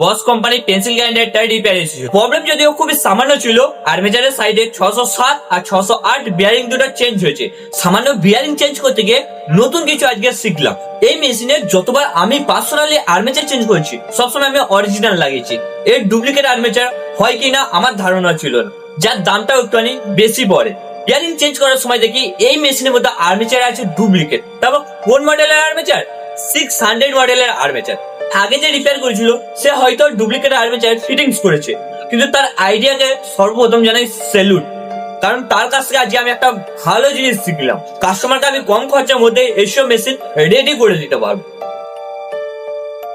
বস company pencil গ্রাইন্ডারটা repair এসেছিল। Problem যদিও খুবই সামান্য ছিল, আর্মেচারের সাইডে 607 আর 608 বিয়ারিং দুটো চেঞ্জ হয়েছে। সামান্য বিয়ারিং চেঞ্জ করতে গিয়ে নতুন কিছু আজকে শিখলাম। এই মেশিনের যতবার আমি পার্সোনালি আর্মেচার চেঞ্জ করেছি সবসময় আমি অরিজিনাল লাগিয়েছি। এর ডুপ্লিকেট আর্মেচার হয় কিনা আমার ধারণা ছিল না, যার দামটাও একটুখানি বেশি পড়ে। বিয়ারিং চেঞ্জ করার সময় দেখি এই মেশিনের মধ্যে আর্মেচার আছে ডুপ্লিকেট। তারপর কোন মডেলের আর্মেচার? 600 মডেলের আর্মেচার। আগে যে রিপেয়ার করেছিল সে হয়তো ডুপ্লিকেট আর্মেচার ফিটিংস করেছে, কিন্তু তার আইডিয়াকে সর্বপ্রথম জানাই স্যালুট। কারণ তার কাছ থেকে আজকে আমি একটা ভালো জিনিস শিখলাম। কাস্টমারকে আমি কম খরচার মধ্যে এইসব মেশিন রেডি করে দিতে পারবো।